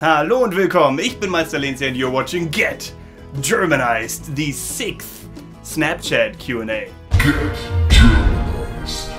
Hallo und willkommen, ich bin Meister Lindsay and you're watching Get Germanized, the 6th Snapchat Q&A. Get Germanized.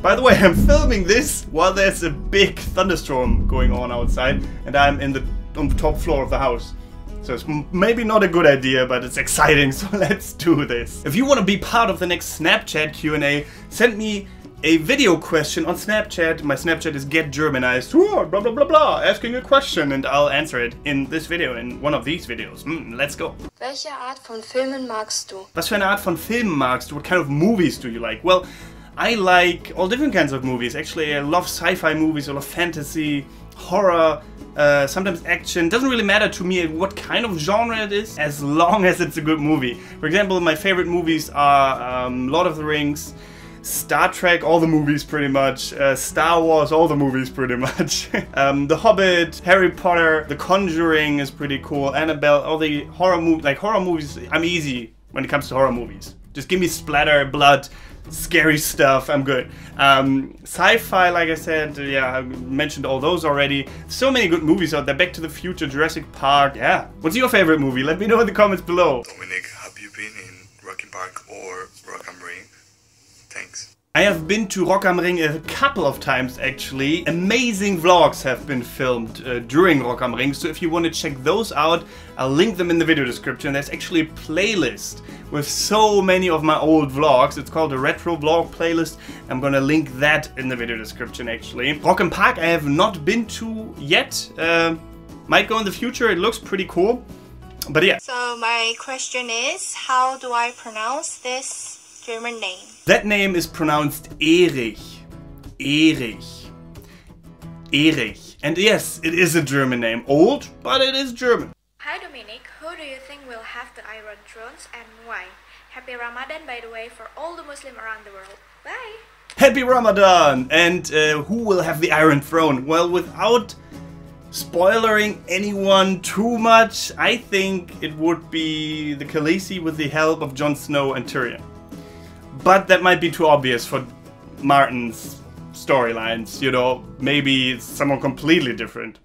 By the way, I'm filming this while there's a big thunderstorm going on outside and I'm on the top floor of the house. So it's maybe not a good idea, but it's exciting, so let's do this. If you want to be part of the next Snapchat Q&A, send me a video question on Snapchat. My Snapchat is Get Germanized, blah blah blah blah, asking a question, and I'll answer it in this video, in one of these videos. Let's go. Welche Art von Filmen magst du? Was für eine Art von Filmen magst du? What kind of movies do you like? Well, I like all different kinds of movies. Actually, I love sci-fi movies, I love fantasy, horror, sometimes action. Doesn't really matter to me what kind of genre it is, as long as it's a good movie. For example, my favorite movies are Lord of the Rings, Star Trek, all the movies pretty much, Star Wars, all the movies pretty much, The Hobbit, Harry Potter, The Conjuring is pretty cool, Annabelle, all the horror movies. Like horror movies, I'm easy when it comes to horror movies. Just give me splatter, blood, scary stuff, I'm good. Sci-fi, like I said, yeah, I mentioned all those already. So many good movies out there. Back to the Future, Jurassic Park, yeah. What's your favorite movie? Let me know in the comments below. Dominic, have you been in Rock Park or Rock am Ring? Thanks. I have been to Rock am Ring a couple of times actually. Amazing vlogs have been filmed during Rock am Ring, so if you want to check those out, I'll link them in the video description. There's actually a playlist with so many of my old vlogs. It's called a retro vlog playlist. I'm gonna link that in the video description actually. Rock am Park I have not been to yet. Might go in the future, it looks pretty cool. But yeah. So my question is, how do I pronounce this German name? That name is pronounced Erich. Erich. Erich. And yes, it is a German name. Old, but it is German. Hi Dominic, who do you think will have the Iron Thrones and why? Happy Ramadan, by the way, for all the Muslims around the world. Bye! Happy Ramadan! And who will have the Iron Throne? Well, without spoilering anyone too much, I think it would be the Khaleesi with the help of Jon Snow and Tyrion. But that might be too obvious for Martin's storylines, you know, maybe it's someone completely different.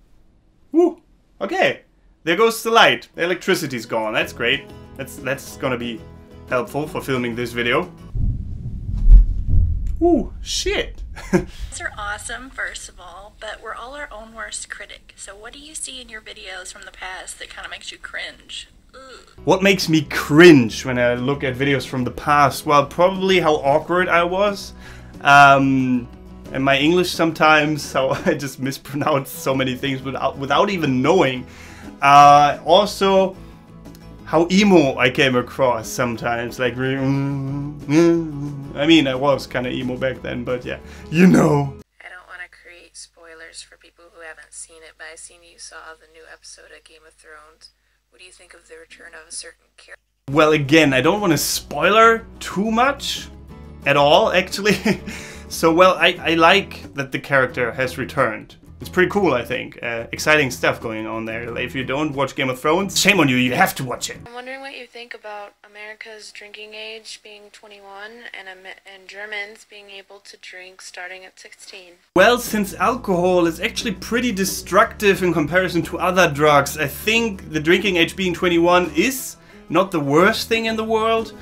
Woo! Okay, there goes the light. The electricity's gone, that's great. That's gonna be helpful for filming this video. Ooh, shit! These are awesome, first of all, but we're all our own worst critic. So what do you see in your videos from the past that kind of makes you cringe? What makes me cringe when I look at videos from the past? Well, probably how awkward I was. And my English sometimes, how I just mispronounce so many things without even knowing. Also, how emo I came across sometimes. Like, I mean, I was kind of emo back then, but yeah, you know. I don't want to create spoilers for people who haven't seen it, but I've seen you saw the new episode of Game of Thrones. What do you think of the return of a certain character? Well, again, I don't want to spoiler too much at all, actually. So, well, I like that the character has returned. It's pretty cool, I think. Exciting stuff going on there. If you don't watch Game of Thrones, shame on you, you have to watch it. I'm wondering what you think about America's drinking age being 21 and Germans being able to drink starting at 16. Well, since alcohol is actually pretty destructive in comparison to other drugs, I think the drinking age being 21 is not the worst thing in the world.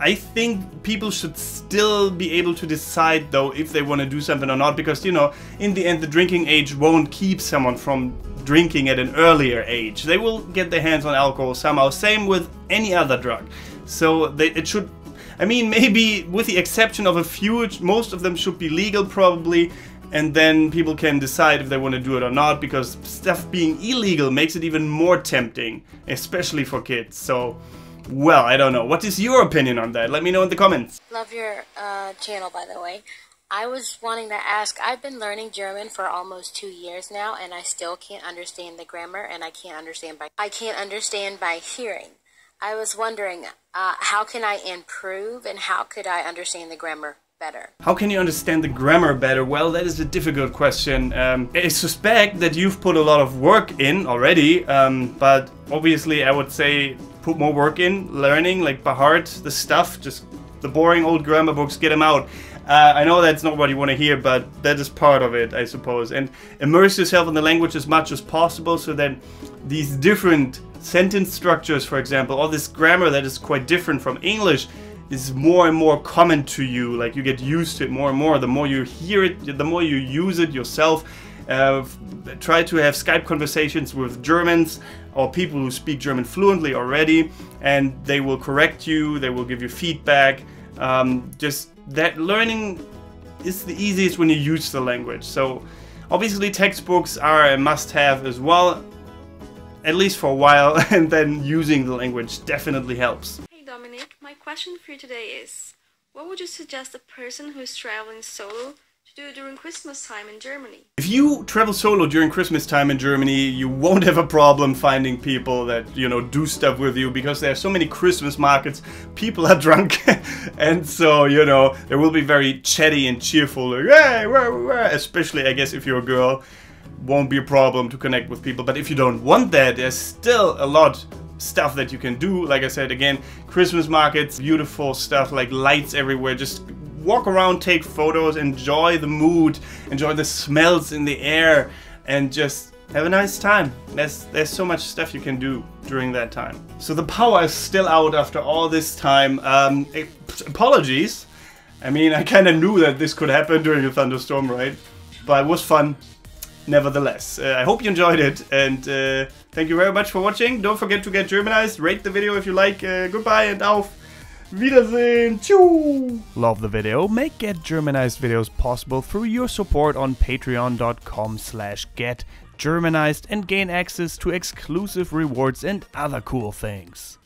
I think people should still be able to decide though if they want to do something or not, because you know, in the end the drinking age won't keep someone from drinking at an earlier age. They will get their hands on alcohol somehow, same with any other drug. So it should, I mean, maybe with the exception of a few, most of them should be legal probably, and then people can decide if they want to do it or not, because stuff being illegal makes it even more tempting, especially for kids. So, well, I don't know. What is your opinion on that? Let me know in the comments. Love your channel, by the way. I was wanting to ask, I've been learning German for almost 2 years now, and I still can't understand the grammar, and I can't understand by hearing. I was wondering, how can I improve, and how could I understand the grammar better? How can you understand the grammar better? Well, that is a difficult question. I suspect that you've put a lot of work in already, but obviously I would say put more work in learning, like by heart, the stuff, just the boring old grammar books, get them out. I know that's not what you want to hear, but that is part of it, I suppose. And immerse yourself in the language as much as possible so that these different sentence structures, for example, all this grammar that is quite different from English is more and more common to you. Like, you get used to it more and more. The more you hear it, the more you use it yourself. Try to have Skype conversations with Germans or people who speak German fluently already, and they will correct you, they will give you feedback. Just that learning is the easiest when you use the language. So obviously textbooks are a must-have as well, at least for a while, and then using the language definitely helps. Hey Dominic, my question for you today is, what would you suggest a person who is traveling solo to do during Christmas time in Germany? If you travel solo during Christmas time in Germany, you won't have a problem finding people that, you know, do stuff with you, because there are so many Christmas markets, people are drunk, and so, you know, they will be very chatty and cheerful, like, hey, where? Especially, I guess, if you're a girl, won't be a problem to connect with people. But if you don't want that, there's still a lot stuff that you can do. Like I said, again, Christmas markets, beautiful stuff, like lights everywhere. Just walk around, take photos, enjoy the mood, enjoy the smells in the air, and just have a nice time. There's so much stuff you can do during that time. So the power is still out after all this time. Apologies. I mean, I kind of knew that this could happen during a thunderstorm, right? But it was fun nevertheless. I hope you enjoyed it, and thank you very much for watching. Don't forget to get Germanized, rate the video if you like. Goodbye and auf Wiedersehen. Tschüss. Love the video? Make Get Germanized videos possible through your support on patreon.com/getgermanized and gain access to exclusive rewards and other cool things.